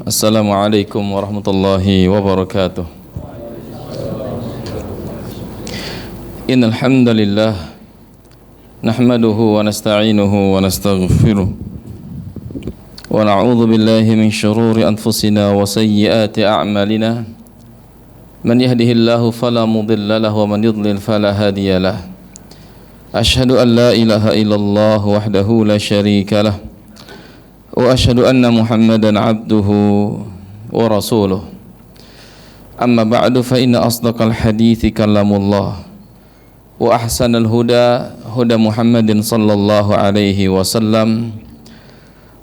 Assalamualaikum warahmatullahi wabarakatuh. Innal hamdalillah nahmaduhu wa nasta'inuhu wa nastaghfiruh wa na'udzu billahi min shururi anfusina wa sayyiati a'malina. Man yahdihillahu fala mudilla lahu wa man yudlil fala hadiya lahu. Ashhadu an la ilaha illallah wahdahu la syarika lahu wa ashhadu anna Muhammadan abduhu wa rasuluh. Amma ba'du fa inna asdaqal hadithi kalamullah wa ahsanal huda huda Muhammadin sallallahu alaihi wasallam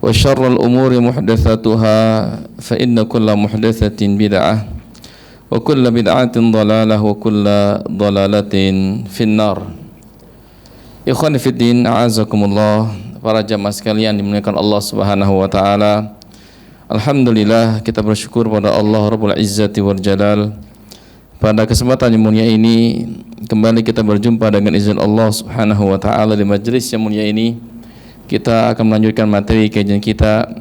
wa syarrul umuri muhdatsatuha fa inna kulla muhdatsatin bid'ah wa kulla bid'atin dhalalah wa kulla dhalalatin finnar. Ikhwan fiddin, a'azakumullah. Para jamaah sekalian dimuliakan Allah Subhanahu wa taala. Alhamdulillah, kita bersyukur pada Allah Rabbul Izzati wal Jalal. Pada kesempatan yang mulia ini kembali kita berjumpa dengan izin Allah Subhanahu wa taala di majelis yang mulia ini. Kita akan melanjutkan materi kajian kita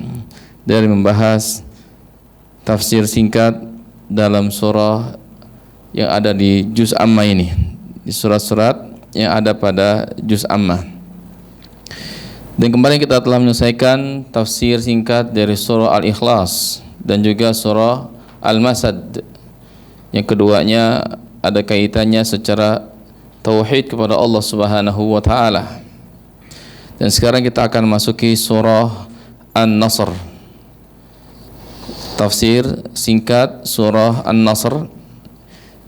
dari membahas tafsir singkat dalam surah yang ada di juz Amma ini, di surat-surat yang ada pada juz Amma. Dan kemarin kita telah menyelesaikan tafsir singkat dari surah Al-Ikhlas dan juga surah Al-Masad. Yang keduanya ada kaitannya secara tauhid kepada Allah Subhanahu wa taala. Dan sekarang kita akan masuki surah An-Nasr. Tafsir singkat surah An-Nasr.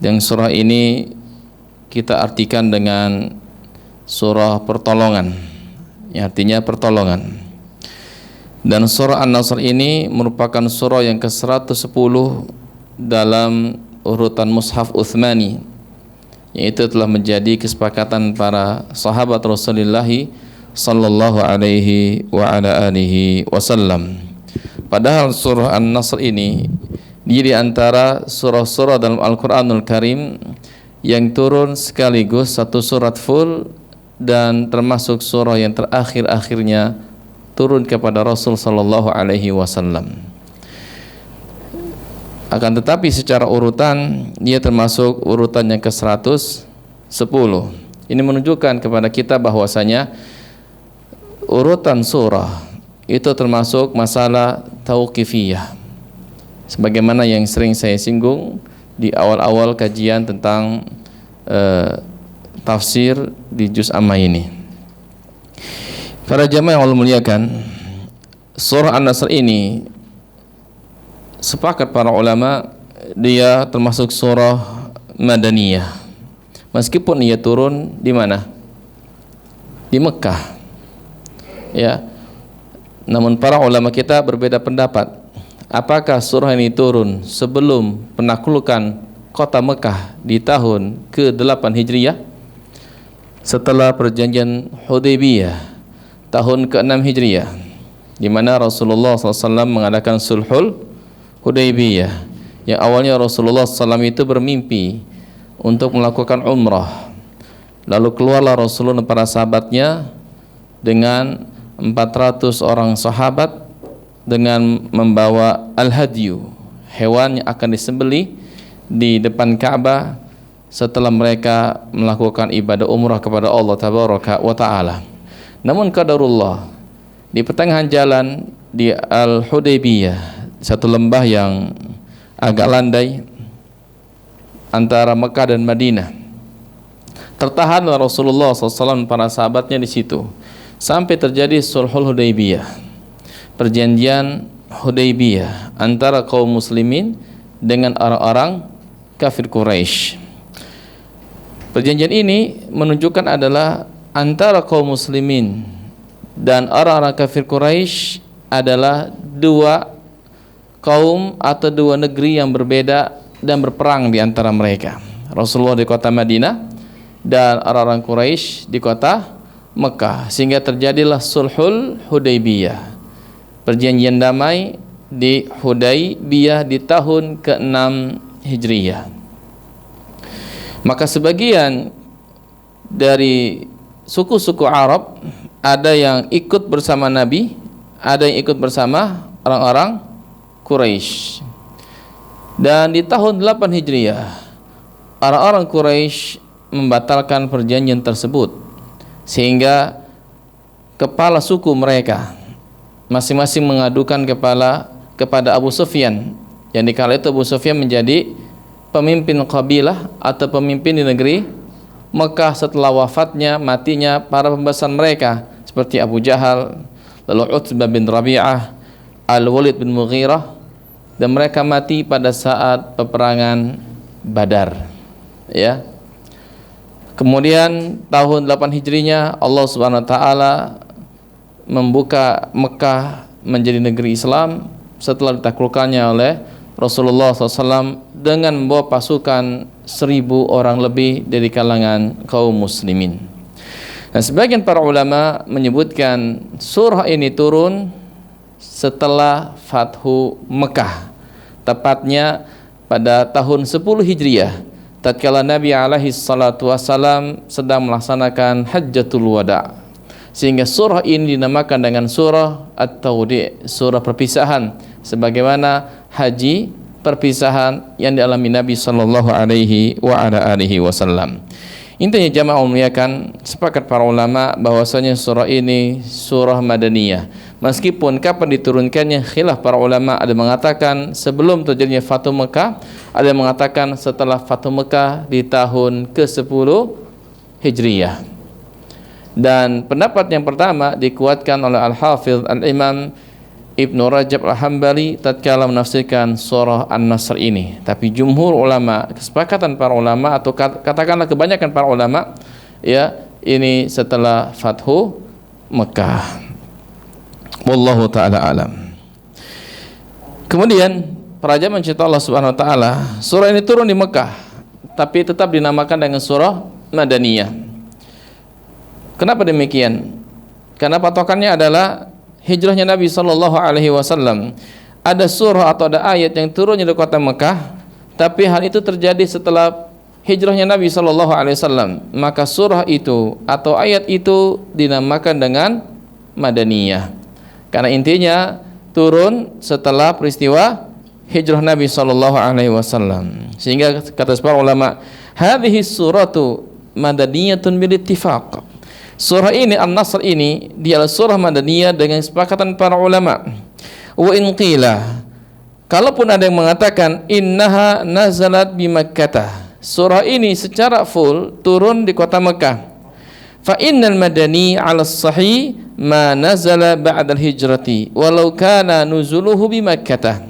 Dan surah ini kita artikan dengan surah pertolongan, yang artinya pertolongan. Dan surah An-Nasr ini merupakan surah yang ke-110 dalam urutan mushaf Utsmani, yaitu telah menjadi kesepakatan para sahabat Rasulullah sallallahu alaihi wa ala alihi wasallam. Padahal surah An-Nasr ini dia di antara surah-surah dalam Al-Qur'anul Karim yang turun sekaligus satu surat full dan termasuk surah yang terakhir-akhirnya turun kepada Rasul sallallahu alaihi wasallam. Akan tetapi secara urutan dia termasuk urutan yang ke-110. Ini menunjukkan kepada kita bahwasanya urutan surah itu termasuk masalah tauqifiyah. Sebagaimana yang sering saya singgung di awal-awal kajian tentang tafsir di juz Amma ini. Para jamaah yang Allah muliakan, surah An-Nasr ini sepakat para ulama dia termasuk surah Madaniyah. Meskipun ia turun di mana? Di Mekah. Ya. Namun para ulama kita berbeda pendapat. Apakah surah ini turun sebelum penaklukan kota Mekah di tahun ke-8 Hijriah? Setelah perjanjian Hudaybiyah tahun ke-6 Hijriah, di mana Rasulullah SAW mengadakan sulhul Hudaybiyah, yang awalnya Rasulullah SAW itu bermimpi untuk melakukan umrah. Lalu keluarlah Rasulullah dan para sahabatnya dengan 400 orang sahabat dengan membawa al-hadyu, hewan yang akan disembelih di depan Ka'bah setelah mereka melakukan ibadah umrah kepada Allah Tabaraka wa Ta'ala. Namun qadarullah, di pertengahan jalan di Al-Hudaybiyah, satu lembah yang agak landai antara Mekah dan Madinah, tertahanlah Rasulullah SAW dan para sahabatnya di situ sampai terjadi sulhul Hudaybiyah, perjanjian Hudaybiyah antara kaum muslimin dengan orang-orang kafir Quraisy. Perjanjian ini menunjukkan adalah antara kaum muslimin dan orang-orang kafir Quraisy adalah dua kaum atau dua negeri yang berbeda dan berperang di antara mereka. Rasulullah di kota Madinah dan orang-orang Quraisy di kota Mekah, sehingga terjadilah sulhul Hudaybiyah, perjanjian damai di Hudaybiyah di tahun ke-6 Hijriyah. Maka sebagian dari suku-suku Arab ada yang ikut bersama Nabi, ada yang ikut bersama orang-orang Quraisy. Dan di tahun 8 Hijriah, orang-orang Quraisy membatalkan perjanjian tersebut, sehingga kepala suku mereka masing-masing mengadukan kepada Abu Sufyan, yang dikala itu Abu Sufyan menjadi pemimpin kabilah atau pemimpin di negeri Mekah setelah matinya para pembebasan mereka seperti Abu Jahal, lalu Utbah bin Rabi'ah, Al-Walid bin Mughirah, dan mereka mati pada saat peperangan Badar. Ya. Kemudian tahun 8 Hijrinya Allah Subhanahu wa taala membuka Mekah menjadi negeri Islam setelah ditaklukkannya oleh Rasulullah SAW dengan membawa pasukan 1.000 orang lebih dari kalangan kaum muslimin. Dan sebagian para ulama menyebutkan surah ini turun setelah Fathu Mekah, tepatnya pada tahun 10 Hijriah, tatkala Nabi alaihi salatu wasalam sedang melaksanakan Hajjatul Wada', sehingga surah ini dinamakan dengan surah At-Tawdi', surah perpisahan, sebagaimana haji perpisahan yang dialami Nabi sallallahu alaihi wasallam. Intinya jamaah muliakan, sepakat para ulama bahwasanya surah ini surah Madaniyah. Meskipun kapan diturunkannya khilaf para ulama, ada mengatakan sebelum terjadinya Fathu Mekah, ada yang mengatakan setelah Fathu Mekah di tahun ke-10 Hijriyah. Dan pendapat yang pertama dikuatkan oleh Al-Hafidh Al-Imam Ibnu Rajab Al-Hambali tatkala menafsirkan surah An-Nasr ini. Tapi jumhur ulama, kesepakatan para ulama atau katakanlah kebanyakan para ulama, ya, ini setelah Fathu Mekah. Wallahu taala alam. Kemudian para jamaah mencerita Allah Subhanahu wa taala, surah ini turun di Mekah tapi tetap dinamakan dengan surah Madaniyah. Kenapa demikian? Karena patokannya adalah hijrahnya Nabi sallallahu alaihi wasallam. Ada surah atau ada ayat yang turun di kota Mekah, tapi hal itu terjadi setelah hijrahnya Nabi sallallahu alaihi wasallam, maka surah itu atau ayat itu dinamakan dengan Madaniyah. Karena intinya turun setelah peristiwa hijrah Nabi sallallahu alaihi wasallam. Sehingga kata para ulama, hadhihi suratu madaniyatun bil ittifaq. Surah ini An-Nasr ini dia adalah surah Madaniyah dengan kesepakatan para ulama. Wa in qila, kalaupun ada yang mengatakan innaha nazalat bi Makkah, surah ini secara full turun di kota Mekah. Fa innal madani 'ala sahih ma nazala ba'da al-hijrati walau kana nuzuluhu bi Makkah.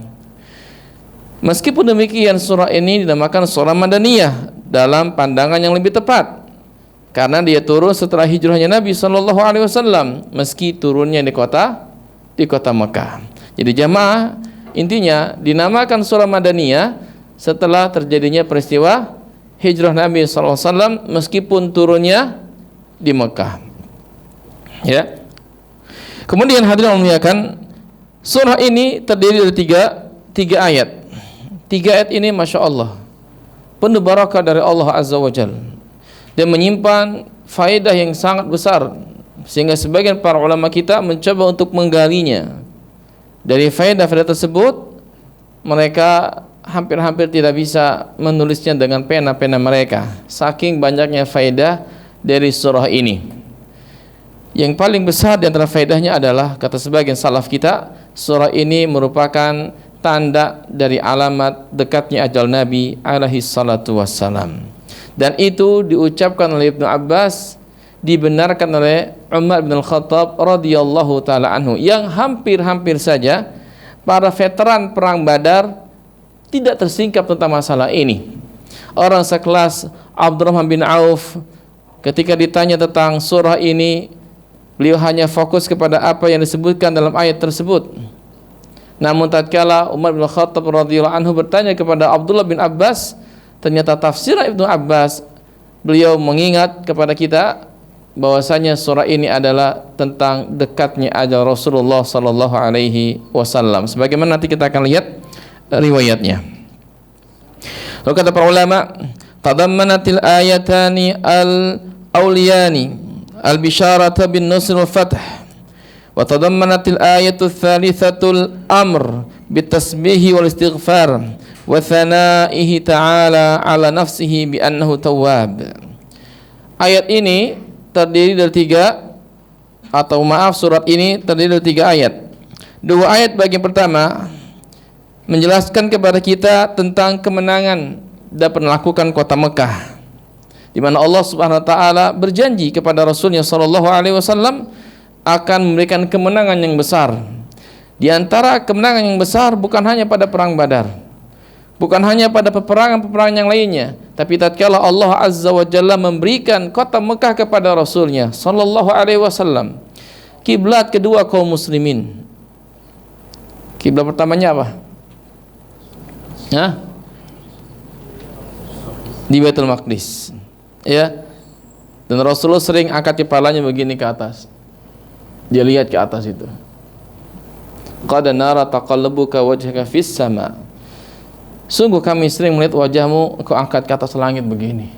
Meskipun demikian surah ini dinamakan surah Madaniyah dalam pandangan yang lebih tepat, karena dia turun setelah hijrahnya Nabi sallallahu alaihi wasallam, meski turunnya di kota Mekah. Jadi jamaah, intinya dinamakan surah Madaniyah setelah terjadinya peristiwa hijrah Nabi sallallahu alaihi wasallam meskipun turunnya di Mekah. Ya. Kemudian hadirin muliakan, surah ini terdiri dari tiga ayat. 3 ayat ini Masya Allah penuh barakah dari Allah Azza wa Jalla dan menyimpan faedah yang sangat besar, sehingga sebagian para ulama kita mencoba untuk menggalinya. Dari faedah-faedah tersebut mereka hampir-hampir tidak bisa menulisnya dengan pena-pena mereka, saking banyaknya faedah dari surah ini. Yang paling besar di antara faedahnya adalah, kata sebagian salaf kita, surah ini merupakan tanda dari alamat dekatnya ajal Nabi alaihi salatu wassalam. Dan itu diucapkan oleh Ibnu Abbas, dibenarkan oleh Umar bin Al-Khattab radhiyallahu taala anhu, yang hampir-hampir saja para veteran perang Badar tidak tersingkap tentang masalah ini. Orang sekelas Abdurrahman bin Auf ketika ditanya tentang surah ini, beliau hanya fokus kepada apa yang disebutkan dalam ayat tersebut. Namun tatkala Umar bin Khattab radhiyallahu anhu bertanya kepada Abdullah bin Abbas, ternyata tafsir Ibnu Abbas, beliau mengingat kepada kita bahwasanya surah ini adalah tentang dekatnya ajal Rasulullah sallallahu alaihi wasallam. Sebagaimana nanti kita akan lihat riwayatnya. Lalu kata para ulama, tadammanatil ayatani al-awliyani al-bisyarata bin nusr wal fath Wa tadammanatil ayatu tsalitsatul amr bitasbihi wal istighfar wa thanaihi ta'ala ala nafsihi bi annahu tawwab. Ayat ini terdiri dari surat ini terdiri dari 3 ayat. 2 ayat bagian pertama menjelaskan kepada kita tentang kemenangan dapat melakukan kota Mekah, di mana Allah Subhanahu wa taala berjanji kepada Rasulnya sallallahu alaihi wasallam akan memberikan kemenangan yang besar. Di antara kemenangan yang besar bukan hanya pada perang Badar, bukan hanya pada peperangan-peperangan yang lainnya, tapi tatkala Allah Azza wa Jalla memberikan kota Mekah kepada Rasulnya sallallahu alaihi wasallam, kiblat kedua kaum muslimin. Kiblat pertamanya apa? Di Baitul Maqdis, ya. Dan Rasulullah sering angkat kepalanya begini ke atas. Dia lihat ke atas itu. Qad nara taqallubuka wajhaka fis sama. Sungguh kami sering melihat wajahmu kau angkat ke atas langit begini.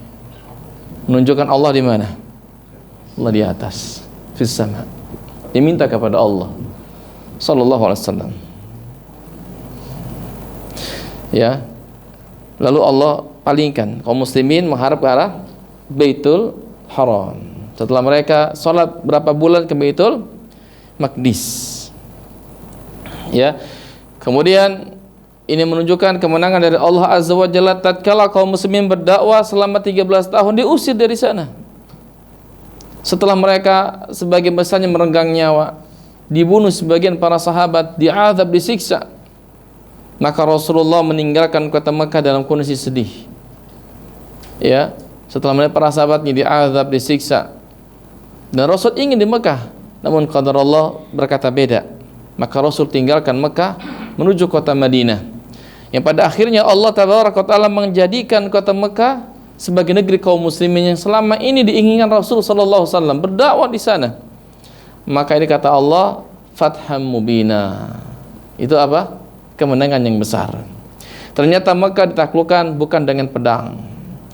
Menunjukkan Allah di mana? Allah di atas, fis sama. Dia minta kepada Allah sallallahu alaihi wasallam. Ya. Lalu Allah palingkan kaum muslimin menghadap ke arah Baitul Haram. Setelah mereka sholat berapa bulan ke Baitul Maqdis, ya. Kemudian ini menunjukkan kemenangan dari Allah Azza wa Jalla tatkala kaum muslimin berdakwah selama 13 tahun diusir dari sana. Setelah mereka sebagian besarnya merenggang nyawa, dibunuh sebagian para sahabat, diazab, disiksa, maka Rasulullah meninggalkan kota Mekah dalam kondisi sedih. Ya, setelah melihat para sahabatnya diazab, disiksa, dan Rasul ingin di Mekah, namun qadar Allah berkata beda. Maka Rasul tinggalkan Mekah menuju kota Madinah, yang pada akhirnya Allah Tabaraka wa Ta'ala menjadikan kota Mekah sebagai negeri kaum muslimin yang selama ini diinginkan Rasul sallallahu alaihi wasallam berdakwah di sana. Maka ini kata Allah, fatham mubina. Itu apa? Kemenangan yang besar. Ternyata Mekah ditaklukkan bukan dengan pedang,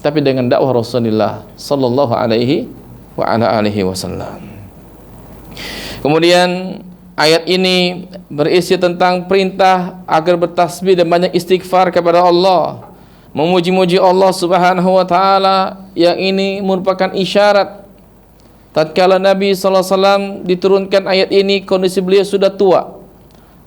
tapi dengan dakwah Rasulullah sallallahu alaihi wa ala alihi wasallam. Kemudian ayat ini berisi tentang perintah agar bertasbih dan banyak istighfar kepada Allah, memuji-muji Allah Subhanahu wa taala, yang ini merupakan isyarat tatkala Nabi sallallahu alaihi wasallam diturunkan ayat ini, kondisi beliau sudah tua,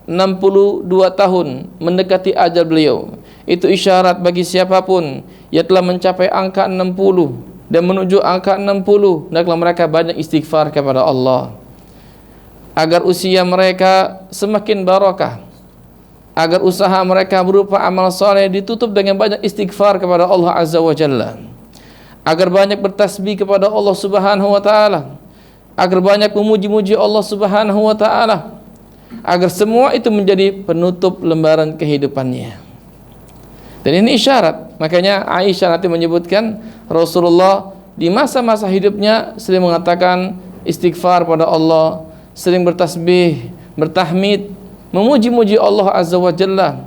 62 tahun, mendekati ajal beliau. Itu isyarat bagi siapapun yang telah mencapai angka 60 dan menuju angka 60, hendaklah mereka banyak istighfar kepada Allah agar usia mereka semakin barakah, agar usaha mereka berupa amal soleh ditutup dengan banyak istighfar kepada Allah Azza wa Jalla, agar banyak bertasbih kepada Allah Subhanahu wa taala, agar banyak memuji-muji Allah Subhanahu wa taala, agar semua itu menjadi penutup lembaran kehidupannya. Dan ini isyarat. Makanya Aisyah nanti menyebutkan Rasulullah di masa-masa hidupnya sering mengatakan istighfar pada Allah, sering bertasbih, bertahmid, memuji-muji Allah Azza wa Jalla.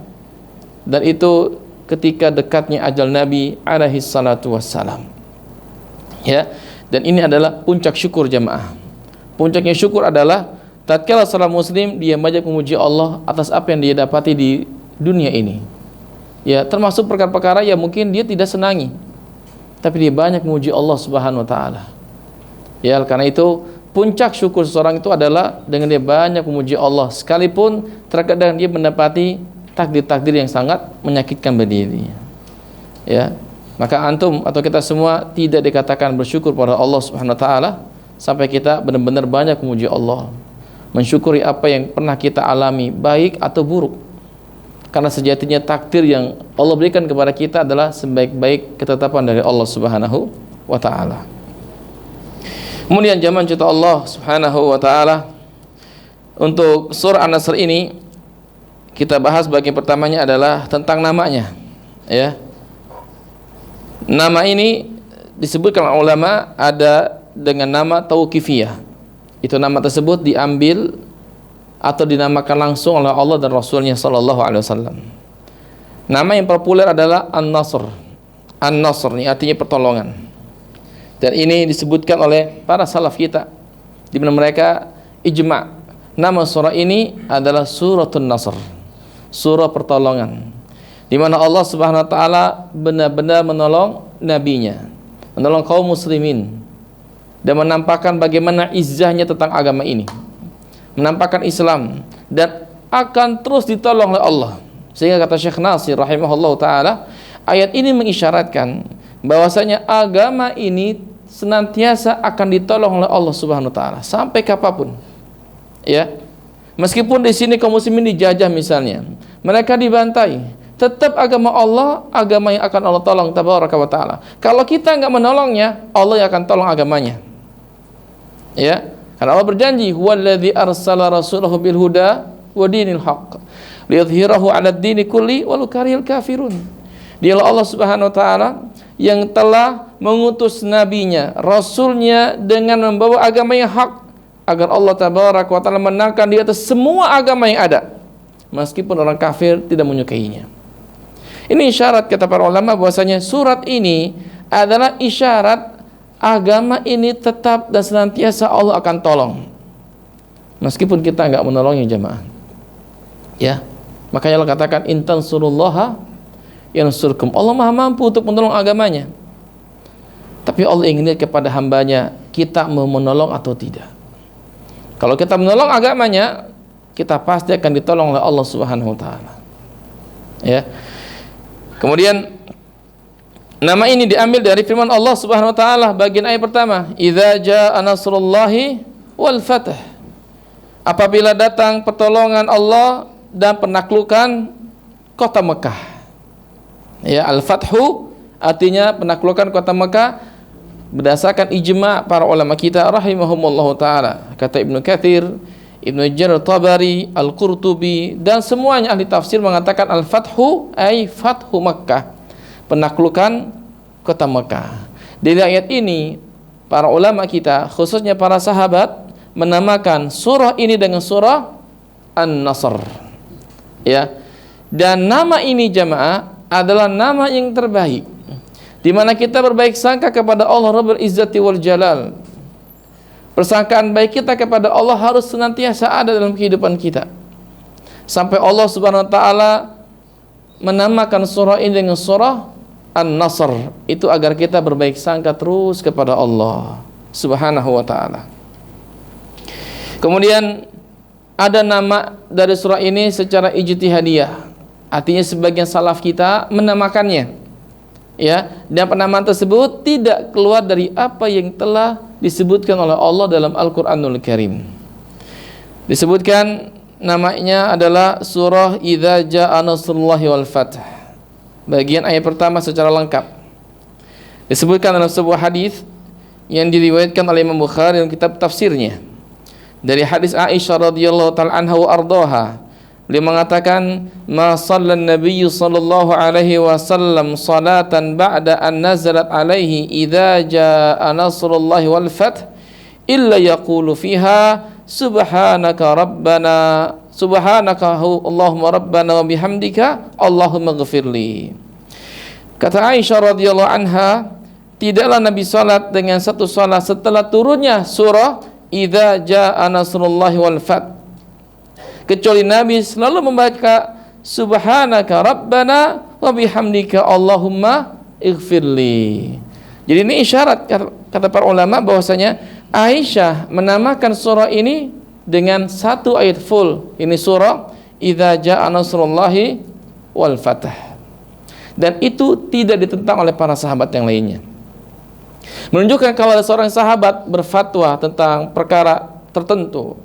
Dan itu ketika dekatnya ajal Nabi alaihi salatu wassalam. Ya, dan ini adalah puncak syukur jamaah. Puncaknya syukur adalah tatkala seorang muslim dia banyak memuji Allah atas apa yang dia dapati di dunia ini. Ya, termasuk perkara-perkara yang mungkin dia tidak senangi, tapi dia banyak memuji Allah Subhanahu wa taala. Ya, karena itu puncak syukur seseorang itu adalah dengan dia banyak memuji Allah, sekalipun terkadang dia mendapati takdir-takdir yang sangat menyakitkan bagi dirinya. Ya, maka antum atau kita semua tidak dikatakan bersyukur pada Allah Subhanahu wa taala sampai kita benar-benar banyak memuji Allah, mensyukuri apa yang pernah kita alami, baik atau buruk. Karena sejatinya takdir yang Allah berikan kepada kita adalah sebaik-baik ketetapan dari Allah Subhanahu wa taala. Kemudian jamaah cinta Allah Subhanahu wa taala, untuk surah An-Nasr ini kita bahas bagian pertamanya adalah tentang namanya. Ya. Nama ini disebutkan ulama ada dengan nama tauqifiyah. Itu nama tersebut diambil atau dinamakan langsung oleh Allah dan Rasulnya sallallahu alaihi wasallam. Nama yang populer adalah An-Nasr. An-Nasr ini artinya pertolongan. Dan ini disebutkan oleh para salaf kita, di mana mereka ijma' Nama surah ini adalah Suratul Nasr, surah pertolongan, di mana Allah Subhanahu wa taala benar-benar menolong nabinya, menolong kaum muslimin, dan menampakkan bagaimana izzahnya tentang agama ini, menampakkan Islam, dan akan terus ditolong oleh Allah. Sehingga kata Syekh Nasir rahimahullah taala, ayat ini mengisyaratkan bahwasanya agama ini senantiasa akan ditolong oleh Allah Subhanahu wa taala sampai kapanpun. Ya. Meskipun di sini kaum muslimin dijajah misalnya, mereka dibantai, tetap agama Allah, agama yang akan Allah tolong tabaraka wa taala. Kalau kita enggak menolongnya, Allah yang akan tolong agamanya. Ya. Karena Allah berjanji, "Huwallazi arsala rasulahu bil huda wa dinil haqq liyudhhirahu 'alad dini kulli walau karihal kafirun." Dialah Allah Subhanahu wa taala yang telah mengutus nabinya, rasulnya dengan membawa agama yang hak, agar Allah tabaraka wa taala menangkan di atas semua agama yang ada, meskipun orang kafir tidak menyukainya. Ini isyarat kata para ulama bahwasanya surat ini adalah isyarat agama ini tetap dan senantiasa Allah akan tolong, meskipun kita enggak menolongnya jemaah. Ya, makanya Allah katakan intan surullaha yansurkum. Allah maha mampu untuk menolong agamanya. Tapi Allah ingin lihat kepada hambanya, kita mau menolong atau tidak. Kalau kita menolong agamanya, kita pasti akan ditolong oleh Allah Subhanahu wa taala. Ya. Kemudian nama ini diambil dari firman Allah Subhanahu wa taala bagian ayat pertama, "Idza jaa nasrullahi wal fath." Apabila datang pertolongan Allah dan penaklukan kota Mekah. Ya, al-fathu artinya penaklukan kota Mekah berdasarkan ijma' para ulama kita rahimahumullah taala. Kata Ibnu Katsir, Ibnu Jarir Tabari, Al-Qurtubi, dan semuanya ahli tafsir mengatakan al-fathu ay fathu Makkah, penaklukan kota Mekah. Dari ayat ini para ulama kita, khususnya para sahabat, menamakan surah ini dengan surah An-Nasr. Ya. Dan nama ini jamaah adalah nama yang terbaik, di mana kita berbaik sangka kepada Allah Rabbul Izzati wal Jalal. Persangkaan baik kita kepada Allah harus senantiasa ada dalam kehidupan kita, sampai Allah Subhanahu wa taala menamakan surah ini dengan surah An-Nasr, itu agar kita berbaik sangka terus kepada Allah Subhanahu wa taala. Kemudian ada nama dari surah ini secara ijtihadiyah, artinya sebagian salaf kita menamakannya, ya, dan penamaan tersebut tidak keluar dari apa yang telah disebutkan oleh Allah dalam Al-Qur'anul Karim. Disebutkan namanya adalah surah Idza Jaa Nasrullahi wal Fath. Bagian ayat pertama secara lengkap disebutkan dalam sebuah hadis yang diriwayatkan oleh Imam Bukhari dalam kitab tafsirnya, dari hadis Aisyah radhiyallahu taala anha wa ardhaha. Beliau mengatakan, "Ma sallan nabiyyu sallallahu alaihi wasallam salatan ba'da an nazalat alaihi idza jaa nasrullahi wal fath illa yaqulu fiha subhanaka rabbana subhanaka Allahumma rabbana wa bihamdika Allahumma ighfirli." Kata Aisyah radhiyallahu anha, tidaklah Nabi salat dengan satu salat setelah turunnya surah Idza jaa nasrullahi wal fath, kecuali Nabi selalu membaca subhanaka rabbana wa bihamdika Allahumma ighfirli. Jadi ini isyarat kata para ulama bahwasanya Aisyah menamakan surah ini dengan satu ayat full. Ini surah Idza jaa nasrullahi wal fath. Dan itu tidak ditentang oleh para sahabat yang lainnya. Menunjukkan kalau ada seorang sahabat berfatwa tentang perkara tertentu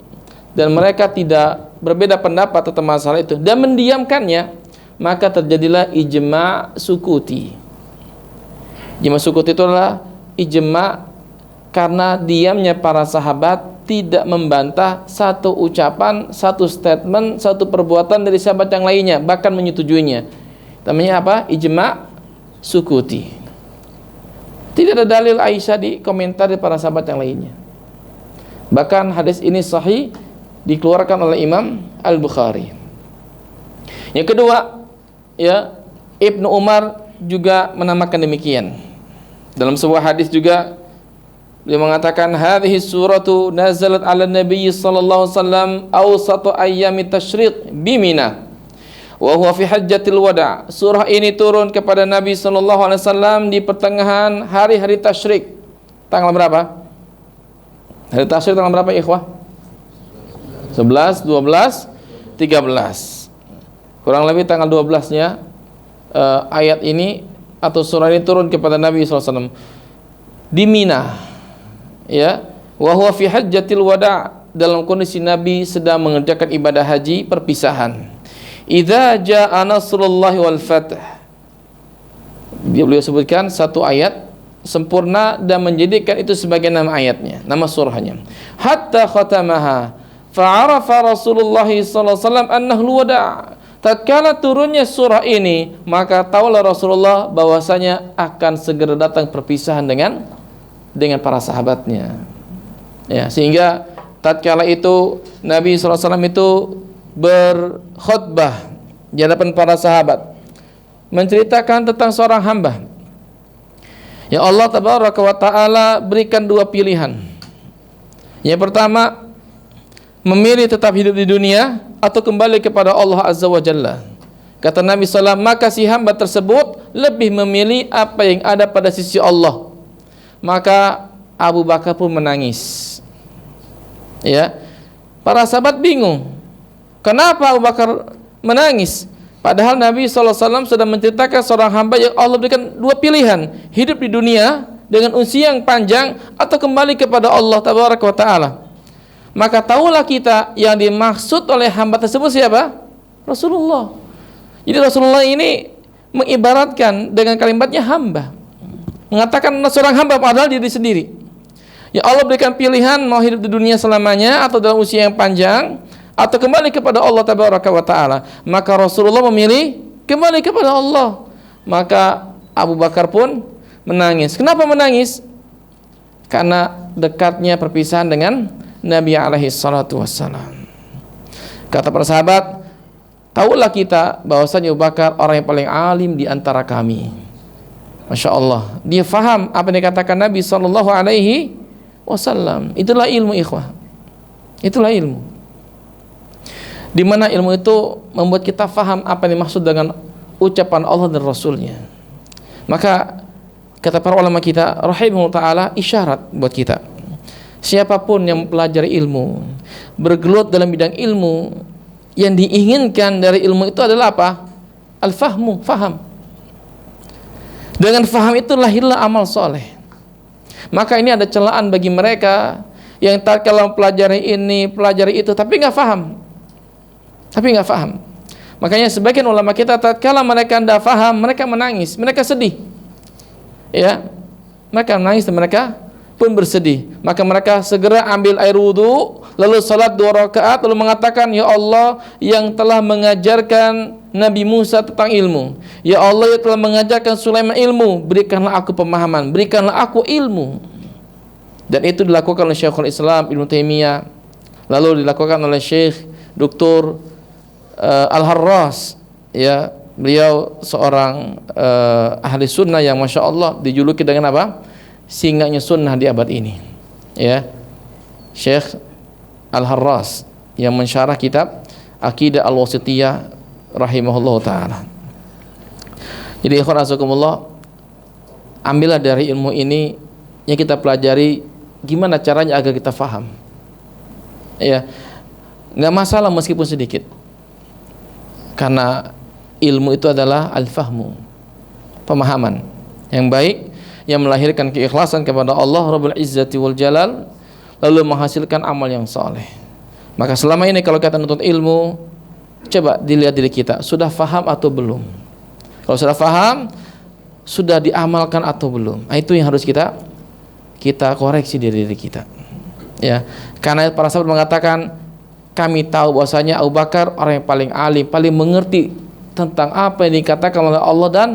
dan mereka tidak berbeda pendapat tentang masalah itu dan mendiamkannya, maka terjadilah ijma' sukuti. Ijma' sukuti itu adalah ijma' karena diamnya para sahabat tidak membantah satu ucapan, satu statement, satu perbuatan dari sahabat yang lainnya, bahkan menyetujuinya. Namanya apa? Ijma' sukuti. Tidak ada dalil Aisyah di komentar para sahabat yang lainnya. Bahkan hadis ini sahih dikeluarkan oleh Imam Al-Bukhari. Yang kedua, ya, Ibnu Umar juga menamakan demikian. Dalam sebuah hadis juga Beliau mengatakan hadhihi suratu nazalat 'ala nabiy sallallahu alaihi wasallam awsatu ayyamit tasyriq bi Mina wa huwa fi hajjatil wada'. Surah ini turun kepada Nabi sallallahu alaihi wasallam di pertengahan hari-hari tasyrik. Tanggal berapa? Hari tasyrik tanggal berapa, ikhwah? 11, 12, 13. Kurang lebih tanggal 12-nya ayat ini atau surah ini turun kepada Nabi sallallahu alaihi wasallam di Mina. Ya, wa huwa fi hajjatil wada', dalam kondisi Nabi sedang mengerjakan ibadah haji perpisahan. Idza jaa nasrullahi wal fath. Beliau sebutkan satu ayat sempurna dan menjadikan itu sebagai nama ayatnya, nama surahnya. Hatta khatamaha fa'arafa Rasulullah sallallahu alaihi wasallam annahu wada'. Tatkala turunnya surah ini, maka tahulah Rasulullah bahwasanya akan segera datang perpisahan dengan para sahabatnya. Ya, sehingga tatkala itu Nabi SAW itu berkhutbah di hadapan para sahabat, menceritakan tentang seorang hamba. Ya Allah tabaraka wa ta'ala berikan dua pilihan. Yang pertama, memilih tetap hidup di dunia atau kembali kepada Allah Azza wa Jalla. Kata Nabi SAW, maka si hamba tersebut lebih memilih apa yang ada pada sisi Allah. Maka Abu Bakar pun menangis. Ya, para sahabat bingung, kenapa Abu Bakar menangis? Padahal Nabi SAW sudah menceritakan seorang hamba yang Allah berikan dua pilihan, hidup di dunia dengan usia yang panjang atau kembali kepada Allah Tabaraka wa Ta'ala. Maka tahulah kita yang dimaksud oleh hamba tersebut siapa? Rasulullah. Jadi Rasulullah ini mengibaratkan dengan kalimatnya hamba, mengatakan seorang hamba padahal diri sendiri. Ya Allah berikan pilihan mau hidup di dunia selamanya atau dalam usia yang panjang atau kembali kepada Allah Tabaraka wa Ta'ala. Maka Rasulullah memilih kembali kepada Allah. Maka Abu Bakar pun menangis. Kenapa menangis? Karena dekatnya perpisahan dengan Nabi alaihi salatu wassalam. Kata para sahabat, tahulah kita bahwasanya Abu Bakar orang yang paling alim di antara kami. Masya Allah, dia faham apa yang dikatakan Nabi sallallahu alaihi wasallam. Itulah ilmu, ikhwah. Itulah ilmu. Di mana ilmu itu membuat kita faham apa yang dimaksud dengan ucapan Allah dan Rasulnya. Maka kata para ulama kita rahimahullah ta'ala, isyarat buat kita, siapapun yang mempelajari ilmu, bergelut dalam bidang ilmu, yang diinginkan dari ilmu itu adalah apa? Al-fahmu, faham. Dengan faham itu lahirlah amal soleh. Maka ini ada celaan bagi mereka yang tatkala mempelajari ini, pelajari itu, tapi nggak faham. Makanya sebagian ulama kita tatkala mereka tidak faham, mereka menangis, mereka sedih. Ya, mereka menangis dan mereka pun bersedih. Maka mereka segera ambil air wudu, lalu salat 2 rakaat, lalu mengatakan, ya Allah yang telah mengajarkan Nabi Musa tentang ilmu, ya Allah yang telah mengajarkan Sulaiman ilmu, berikanlah aku pemahaman, berikanlah aku ilmu. Dan itu dilakukan oleh Syekhul Islam Ibnu Taimiyah, lalu dilakukan oleh Syekh Dr. Al-Harras. Ya, beliau seorang ahli sunnah yang masya Allah dijuluki dengan apa? Singanya sunnah di abad ini. Ya, Syekh Al-Harras yang mensyarah kitab Aqidah Al-Wasithiyah rahimahullah ta'ala. Jadi ikhwan azakumullah, ambillah dari ilmu ini yang kita pelajari gimana caranya agar kita faham. Ya, nggak masalah meskipun sedikit, karena ilmu itu adalah al-fahmu, pemahaman yang baik yang melahirkan keikhlasan kepada Allah Rabbul Izzati wal Jalal, lalu menghasilkan amal yang soleh. Maka selama ini kalau kita menuntut ilmu, coba dilihat diri kita, sudah faham atau belum? Kalau sudah faham, sudah diamalkan atau belum? Nah, itu yang harus kita koreksi diri kita. Ya, karena para sahabat mengatakan, kami tahu bahwasanya Abu Bakar orang yang paling alim, paling mengerti tentang apa yang dikatakan oleh Allah dan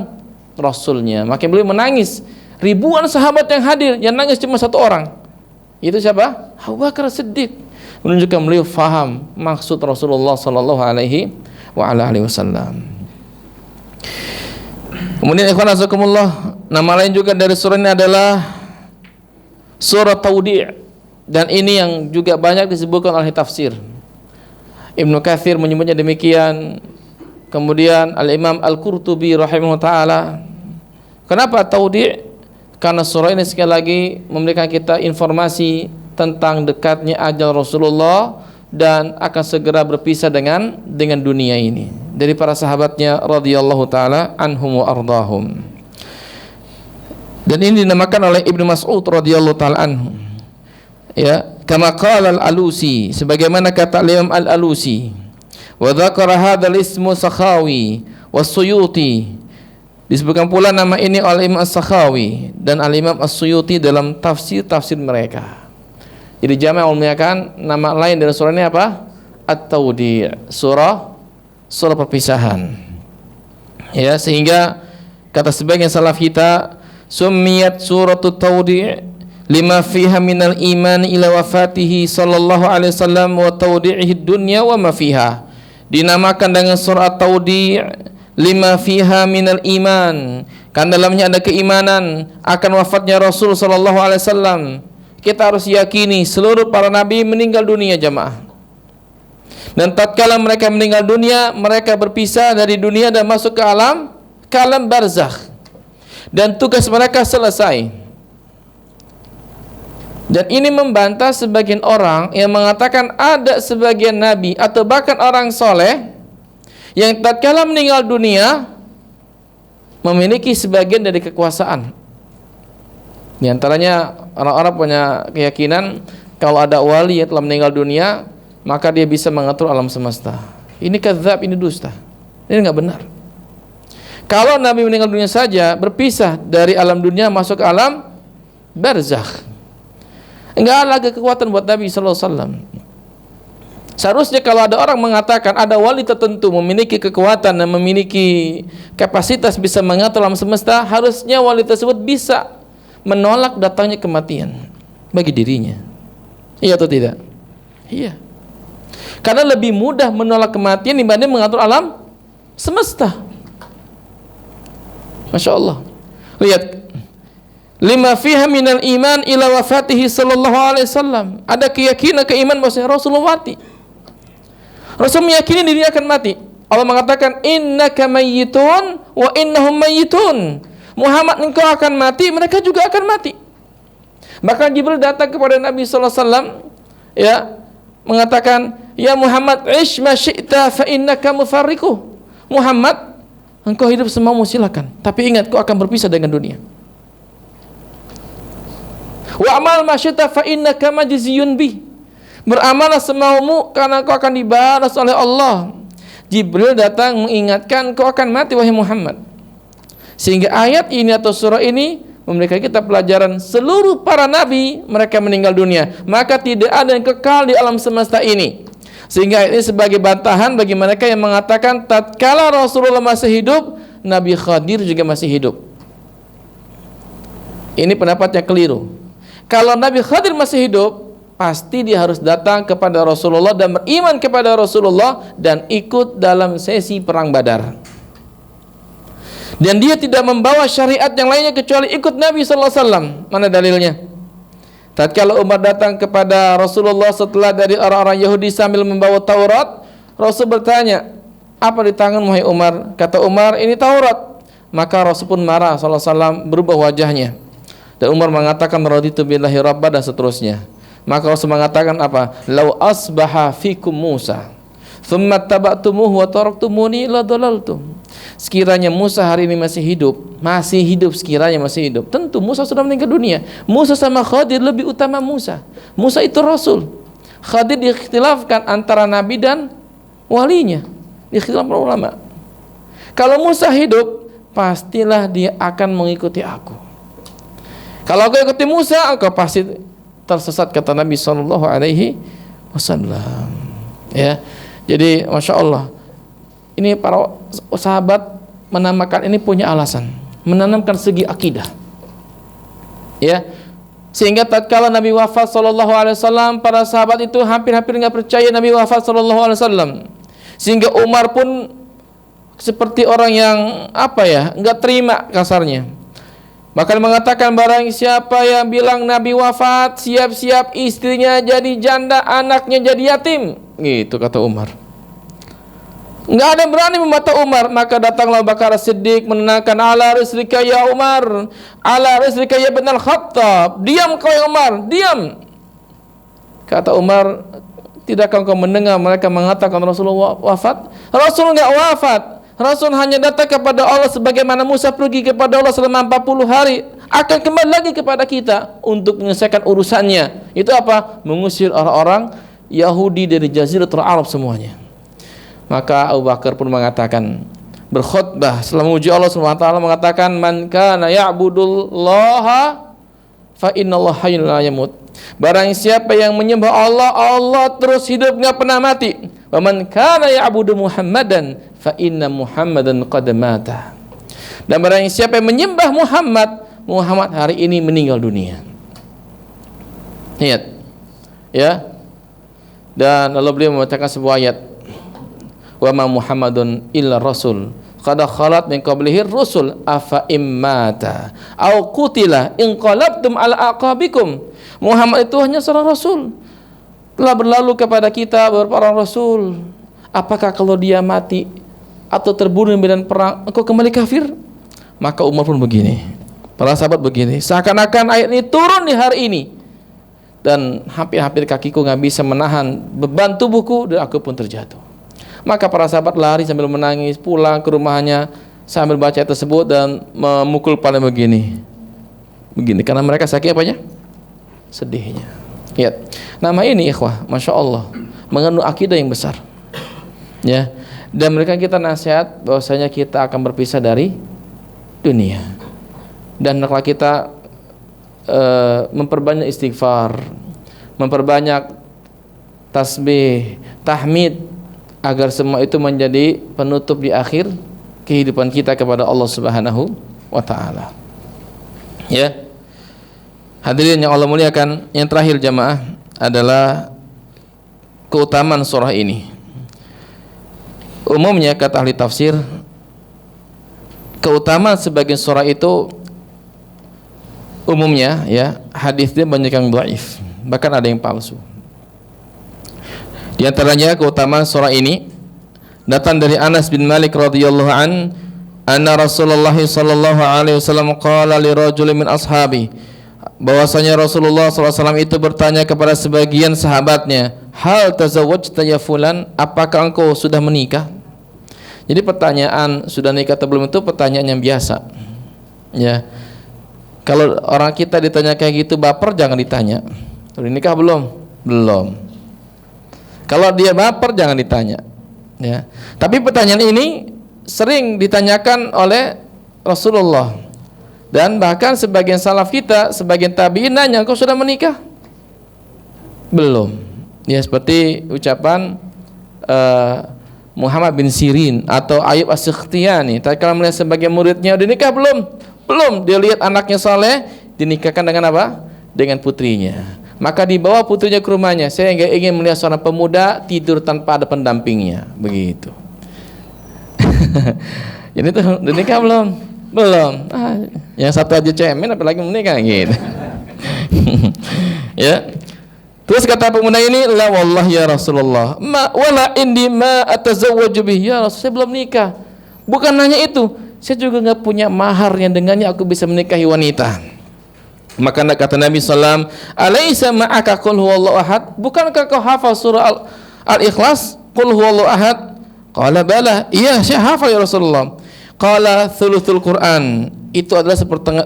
Rasulnya. Maka beliau menangis. Ribuan sahabat yang hadir, yang nangis cuma satu orang. Itu siapa? Abu Bakar Siddiq. Menunjukkan beliau faham maksud Rasulullah sallallahu alaihi wasallam. Kemudian ikhwan azakumullah, nama lain juga dari surah ini adalah surah Taudi', dan ini yang juga banyak disebutkan oleh tafsir. Ibnu Katsir menyebutnya demikian, kemudian Al-Imam Al-Qurtubi rahimahullah taala. Kenapa Taudi'? Karena surah ini sekali lagi memberikan kita informasi tentang dekatnya ajal Rasulullah dan akan segera berpisah dengan dunia ini, dari para sahabatnya radhiyallahu taala anhum wa ardahum. Dan ini dinamakan oleh Ibnu Mas'ud radhiyallahu taala anhu, ya, kama qala al-Alusi, sebagaimana kata Imam al-Alusi, wa dzakara hadzal ismu Sakhawi was-Suyuti, disebutkan pula nama ini oleh Imam As-Sakhawi dan Al-Imam As-Suyuti dalam tafsir mereka. Jadi jamaah memuliakan, nama lain dari surah ini apa? At-Taudi', surah perpisahan. Ya, sehingga kata sebagian salaf kita, summiyat suratut Taudi' lima fiha minal iman ila wafatihi sallallahu alaihi wasallam wa taudi'ihi dunya wa ma fiha. Dinamakan dengan surah Taudi' lima fiha minal iman, kan dalamnya ada keimanan akan wafatnya Rasul sallallahu alaihi wasallam. Kita harus yakini seluruh para nabi meninggal dunia, jamaah. Dan tatkala mereka meninggal dunia, mereka berpisah dari dunia dan masuk ke alam barzakh. Dan tugas mereka selesai. Dan ini membantah sebagian orang yang mengatakan ada sebagian nabi atau bahkan orang soleh yang tatkala meninggal dunia memiliki sebagian dari kekuasaan. Di antaranya orang-orang punya keyakinan kalau ada wali yang telah meninggal dunia, maka dia bisa mengatur alam semesta. Ini kadzab, ini dusta. Ini enggak benar. Kalau Nabi meninggal dunia saja, berpisah dari alam dunia masuk ke alam barzakh, enggak ada lagi kekuatan buat Nabi sallallahu alaihi wasallam. Seharusnya kalau ada orang mengatakan ada wali tertentu memiliki kekuatan dan memiliki kapasitas bisa mengatur alam semesta, harusnya wali tersebut bisa menolak datangnya kematian bagi dirinya. Iya atau tidak? Iya. Karena lebih mudah menolak kematian dibanding mengatur alam semesta. Masya Allah. Lihat, lima fiha minal iman ila wafatihi sallallahu alaihi wasallam. Ada keyakinan, keimanan bahwa Rasulullah mati. Rasul meyakini dirinya akan mati. Allah mengatakan, innaka mayyitun wa innahum mayyitun. Muhammad, engkau akan mati, mereka juga akan mati. Bahkan Jibril datang kepada Nabi sallallahu alaihi wasallam, ya, mengatakan, ya Muhammad, ish ma syi'ta fa innaka mufarriquh. Muhammad, engkau hidup semaumu, silakan, tapi ingat kau akan berpisah dengan dunia. Wa amal ma syi'ta fa innaka majziyun bih. Beramallah semaumu karena kau akan dibalas oleh Allah. Jibril datang mengingatkan kau akan mati wahai Muhammad. Sehingga ayat ini atau surah ini memberikan kita pelajaran seluruh para nabi mereka meninggal dunia, maka tidak ada yang kekal di alam semesta ini. Sehingga ayat ini sebagai bantahan bagi mereka yang mengatakan tatkala Rasulullah masih hidup, Nabi Khadir juga masih hidup. Ini pendapat yang keliru. Kalau Nabi Khadir masih hidup, pasti dia harus datang kepada Rasulullah dan beriman kepada Rasulullah dan ikut dalam sesi perang Badar. Dan dia tidak membawa syariat yang lainnya kecuali ikut Nabi sallallahu alaihi wasallam. Mana dalilnya? Tatkala Umar datang kepada Rasulullah setelah dari orang-orang Yahudi sambil membawa Taurat, Rasul bertanya, "Apa di tanganmu wahai Umar?" Kata Umar, "Ini Taurat." Maka Rasul pun marah sallallahu alaihi wasallam, berubah wajahnya. Dan Umar mengatakan, "Raditu billahi rabba," dan seterusnya. Maka Rasul mengatakan apa? "Lau asbaha fikum Musa, thumma taba'tumuhu wa taraktumuni la dalaltum." Sekiranya Musa hari ini masih hidup sekiranya masih hidup. Tentu Musa sudah meninggal dunia. Musa sama Khadir lebih utama Musa. Musa itu Rasul. Khadir diikhtilafkan antara Nabi dan walinya. Diikhtilafkan para ulama. Kalau Musa hidup, pastilah dia akan mengikuti aku. Kalau kau ikuti Musa, engkau pasti tersesat, kata Nabi sallallahu alaihi wasallam. Ya. Jadi Masya Allah, ini para sahabat menamakan ini punya alasan, menanamkan segi akidah. Ya. Sehingga tatkala Nabi wafat sallallahu alaihi wasallam, para sahabat itu hampir-hampir enggak percaya Nabi wafat sallallahu alaihi wasallam. Sehingga Umar pun seperti orang yang enggak terima kasarnya. Bahkan mengatakan barang siapa yang bilang Nabi wafat, siap-siap istrinya jadi janda, anaknya jadi yatim. Gitu kata Umar. Enggak ada yang berani membantah Umar. Maka datanglah Abu Bakar Siddiq menenangkan, ala rislika ya Umar, ala rislika ya Ibn al-Khattab. Diam kau ya Umar, diam. Kata Umar, tidakkah kau mendengar mereka mengatakan Rasulullah wafat? Rasul enggak wafat. Rasul hanya datang kepada Allah sebagaimana Musa pergi kepada Allah selama 40 hari, akan kembali lagi kepada kita untuk menyelesaikan urusannya. Itu apa? Mengusir orang-orang Yahudi dari Jaziratul Arab semuanya. Maka Abu Bakar pun mengatakan, berkhutbah setelah memuji Allah Subhanahu wa taala, mengatakan, man kana ya'budullaha fa innallaha hayyun la yamut. Barang siapa yang menyembah Allah, Allah terus hidup, enggak pernah mati. Wa man kana ya'budu Muhammadan fa inna Muhammadan qad mata. Dan barang siapa yang menyembah Muhammad, Muhammad hari ini meninggal dunia. Lihat. Ya. Dan lalu beliau membacakan sebuah ayat, wa ma Muhammadun illa rasul qad khalat min qablihi rusul afa immata au qutila inqalabtum ala aqabikum. Muhammad itu hanya seorang rasul, telah berlalu kepada kita beberapa orang rasul. Apakah kalau dia mati atau terbunuh di medan perang, engkau kembali kafir? Maka Umar pun begini, para sahabat begini, seakan-akan ayat ini turun di hari ini, dan hampir-hampir kakiku nggak bisa menahan beban tubuhku, dan aku pun terjatuh. Maka para sahabat lari sambil menangis, pulang ke rumahnya sambil baca ayat tersebut dan memukul kepala begini, karena mereka saking apanya? Sedihnya. Lihat, nama ini ikhwah, masya Allah, mengandung akidah yang besar. Ya, dan mereka kita nasihat bahwasanya kita akan berpisah dari dunia, dan hendaklah kita memperbanyak istighfar, memperbanyak tasbih, tahmid, agar semua itu menjadi penutup di akhir kehidupan kita kepada Allah Subhanahu wa taala. Ya. Hadirin yang Allah muliakan, yang terakhir jamaah adalah keutamaan surah ini. Umumnya kata ahli tafsir, keutamaan sebagian surah itu umumnya ya hadisnya banyak yang dhaif, bahkan ada yang palsu. Di antaranya keutamaan surah ini datang dari Anas bin Malik radhiyallahu an, anna Rasulullah sallallahu alaihi wasallam qala li rajulin min ashabi, bahwasanya Rasulullah SAW itu bertanya kepada sebagian sahabatnya, hal tazawwajta ya fulan, apakah engkau sudah menikah? Jadi pertanyaan sudah nikah atau belum itu pertanyaan yang biasa. Ya, kalau orang kita ditanya kayak gitu baper, jangan ditanya. Sudah nikah belum? Belum. Kalau dia baper jangan ditanya. Ya, tapi pertanyaan ini sering ditanyakan oleh Rasulullah. Dan bahkan sebagian salaf kita, sebagian tabi'in nanya, engkau sudah menikah? Belum. Ya, seperti ucapan Muhammad bin Sirin atau Ayub As-Sikhtiyani, tatkala melihat sebagian muridnya, udah nikah belum? Belum. Dia lihat anaknya soleh, dinikahkan dengan apa? Dengan putrinya. Maka dibawa putrinya ke rumahnya. Saya enggak ingin melihat seorang pemuda tidur tanpa ada pendampingnya. Begitu. Jadi itu udah nikah belum? Belum. Yang satu aja cemen apalagi menikah gitu. Ya. Terus kata pemuda ini, la wallahi ya Rasulullah, ma wala indi ma atazawwaju bihi ya Rasul, saya belum nikah. Bukan hanya itu, saya juga enggak punya mahar yang dengannya aku bisa menikahi wanita. Maka kata Nabi sallam, alaisa ma'aka qul huwallahu ahad, bukankah kau hafal surah Al-Ikhlas, qul huwallahu ahad? Qala bala, iya saya hafal ya Rasulullah. Qala thuluthul Quran, itu adalah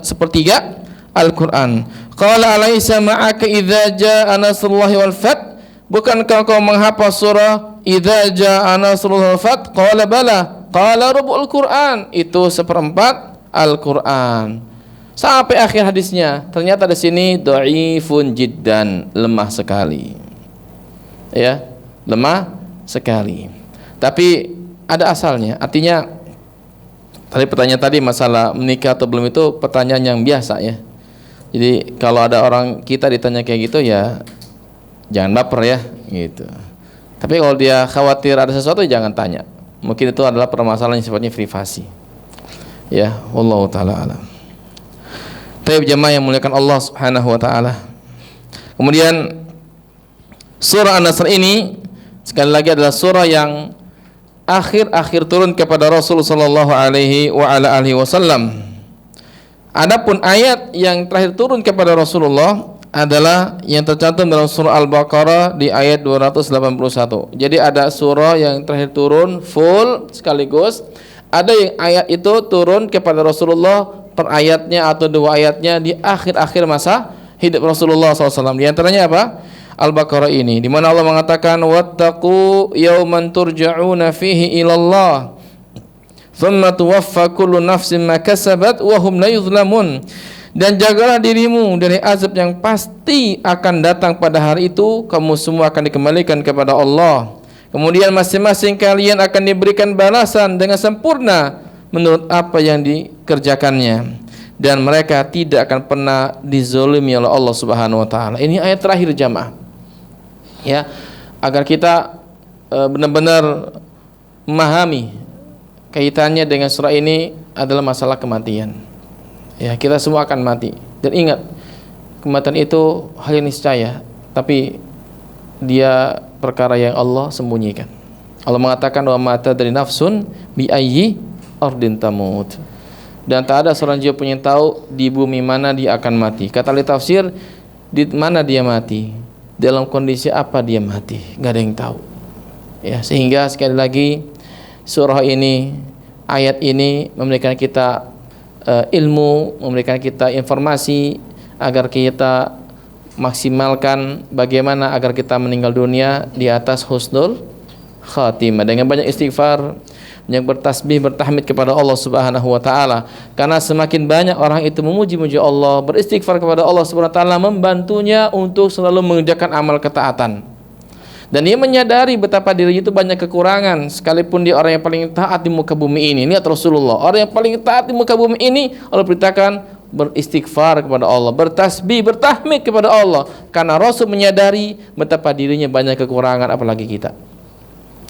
sepertiga Al-Quran. Qala alaisa ma'aka idza jaa nasrullahi wal fath, bukankah kau menghafal surah idza jaa nasrullahi wal fath? Qala bala. Qala rubul Quran, itu seperempat Al-Quran. Sampai akhir hadisnya. Ternyata di sini dhaifun jiddan, lemah sekali. Ya, lemah sekali. Tapi ada asalnya, artinya tadi pertanyaan tadi masalah menikah atau belum itu pertanyaan yang biasa ya. Jadi kalau ada orang kita ditanya kayak gitu ya jangan baper ya gitu. Tapi kalau dia khawatir ada sesuatu jangan tanya. Mungkin itu adalah permasalahan yang sifatnya privasi. Ya, wallahu taala alam. Taib jamaah yang muliakan Allah Subhanahu wa taala. Kemudian surah An-Nasr ini sekali lagi adalah surah yang akhir turun kepada Rasul sallallahu alaihi wa ala alihi wasallam. Adapun ayat yang terakhir turun kepada Rasulullah adalah yang tercantum dalam surah Al-Baqarah di ayat 281. Jadi ada surah yang terakhir turun full sekaligus, ada yang ayat itu turun kepada Rasulullah per ayatnya atau dua ayatnya di akhir-akhir masa hidup Rasulullah SAW. Di antaranya apa? Al-Baqarah ini, di mana Allah mengatakan wattaqu yawman turja'una fihi ilallah thumma tuwaffa kullu nafsin ma kasabat wa hum la yuzlamun. Dan jagalah dirimu dari azab yang pasti akan datang pada hari itu, kamu semua akan dikembalikan kepada Allah. Kemudian masing-masing kalian akan diberikan balasan dengan sempurna menurut apa yang dikerjakannya, dan mereka tidak akan pernah dizalimi oleh Allah Subhanahu wa taala. Ini ayat terakhir jamaah. Ya, agar kita benar-benar memahami kaitannya dengan surah ini adalah masalah kematian. Ya, kita semua akan mati. Dan ingat, kematian itu hal yang niscaya, tapi dia perkara yang Allah sembunyikan. Allah mengatakan wa ma tadri nafsun bi ayyi ardin tamut. Dan tak ada seorang jiwa pun yang tahu di bumi mana dia akan mati. Kata ahli tafsir, di mana dia mati, dalam kondisi apa dia mati, enggak ada yang tahu. Ya, sehingga sekali lagi surah ini, ayat ini memberikan kita ilmu, memberikan kita informasi agar kita maksimalkan bagaimana agar kita meninggal dunia di atas husnul khatimah dengan banyak istighfar, banyak bertasbih, bertahmid kepada Allah Subhanahu wa taala. Karena semakin banyak orang itu memuji-muji Allah, beristighfar kepada Allah Subhanahu wa taala, membantunya untuk selalu mengerjakan amal ketaatan. Dan dia menyadari betapa dirinya itu banyak kekurangan, sekalipun dia orang yang paling taat di muka bumi ini. Lihat Rasulullah, orang yang paling taat di muka bumi ini, Allah perintahkan beristighfar kepada Allah, bertasbih, bertahmid kepada Allah, karena Rasul menyadari betapa dirinya banyak kekurangan, apalagi kita.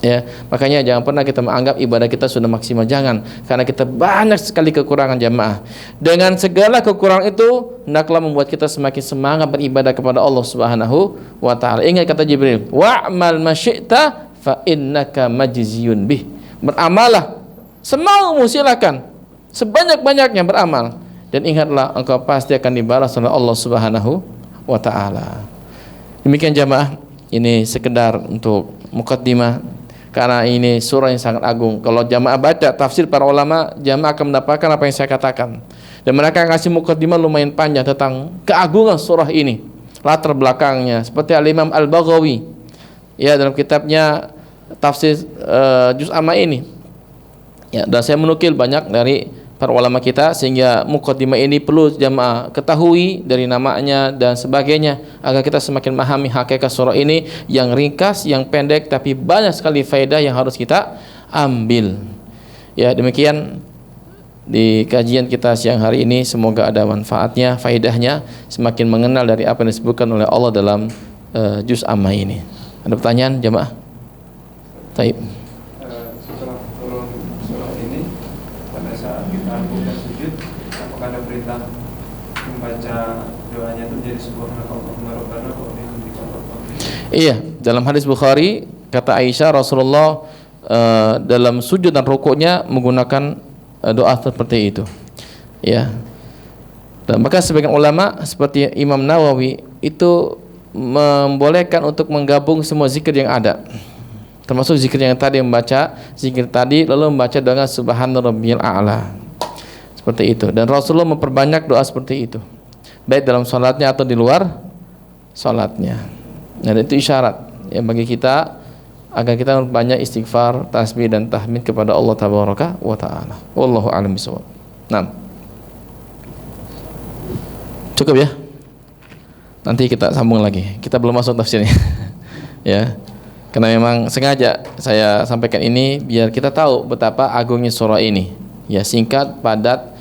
Ya, makanya jangan pernah kita menganggap ibadah kita sudah maksimal, jangan, karena kita banyak sekali kekurangan jamaah. Dengan segala kekurangan itu, hendaklah membuat kita semakin semangat beribadah kepada Allah Subhanahu wa taala. Ingat kata Jibril, wa'mal ma syi'ta fa innaka majziyun bih. Beramallah semaumu, silakan, sebanyak-banyaknya beramal, dan ingatlah engkau pasti akan dibalas oleh Allah Subhanahu wa taala. Demikian jamaah, ini sekedar untuk mukaddimah, karena ini surah yang sangat agung. Kalau jamaah baca tafsir para ulama, jamaah akan mendapatkan apa yang saya katakan. Dan mereka ngasih mukaddimah lumayan panjang tentang keagungan surah ini, latar belakangnya, seperti Al-Imam Al-Baghawi ya dalam kitabnya tafsir juz amma ini. Ya, dan saya menukil banyak dari para ulama kita, sehingga mukaddimah ini perlu jamaah ketahui dari namanya dan sebagainya, agar kita semakin memahami hakikat surah ini yang ringkas, yang pendek, tapi banyak sekali faedah yang harus kita ambil. Ya, demikian di kajian kita siang hari ini, semoga ada manfaatnya, faedahnya, semakin mengenal dari apa yang disebutkan oleh Allah dalam juz amma ini. Ada pertanyaan jamaah? Taib. Setelah turun surah ini, pada saat kita bukan sujud, apakah ada perintah membaca doanya itu menjadi subhanakallahumma rabbana wa bihamdika rabbana? Iya, dalam hadis Bukhari kata Aisyah, Rasulullah dalam sujud dan rukuknya menggunakan doa seperti itu. Ya. Dan maka sebagian ulama seperti Imam Nawawi itu membolehkan untuk menggabung semua zikir yang ada, termasuk zikir yang tadi, membaca zikir tadi lalu membaca dengan subhana rabbiyal a'la, seperti itu. Dan Rasulullah memperbanyak doa seperti itu, baik dalam salatnya atau di luar salatnya. Dan itu isyarat ya bagi kita agar kita banyak istighfar, tasbih dan tahmid kepada Allah tabaraka wa taala. Wallahu a'lam bishawab. Nah, cukup ya. Nanti kita sambung lagi. Kita belum masuk tafsirnya. Ya. Karena memang sengaja saya sampaikan ini biar kita tahu betapa agungnya surah ini. Ya, singkat, padat,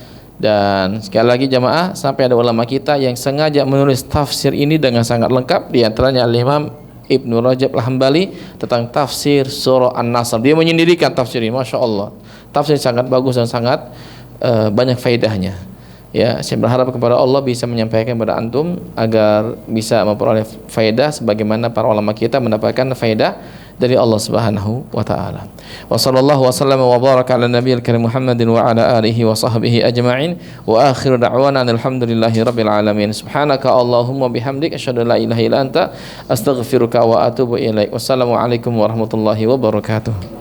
dan sekali lagi jamaah, sampai ada ulama kita yang sengaja menulis tafsir ini dengan sangat lengkap, di antaranya Al-Imam Ibnu Rajab Al-Hambali tentang tafsir surah An-Nasr. Dia menyendirikan tafsir ini, Masya Allah. Tafsir sangat bagus dan sangat banyak faedahnya. Ya, saya berharap kepada Allah bisa menyampaikan kepada antum agar bisa memperoleh faedah sebagaimana para ulama kita mendapatkan faedah dari Allah Subhanahu wa taala. Wa sallallahu wasallam wa baraka ala nabiyil karim Muhammadin wa ala alihi wa sahbihi ajma'in wa akhiru da'wana alhamdulillahi rabbil alamin. Subhanaka Allahumma bihamdik asyhadu an la ilaha illa anta astaghfiruka wa atubu ilaik. Wassalamu alaikum warahmatullahi wabarakatuh.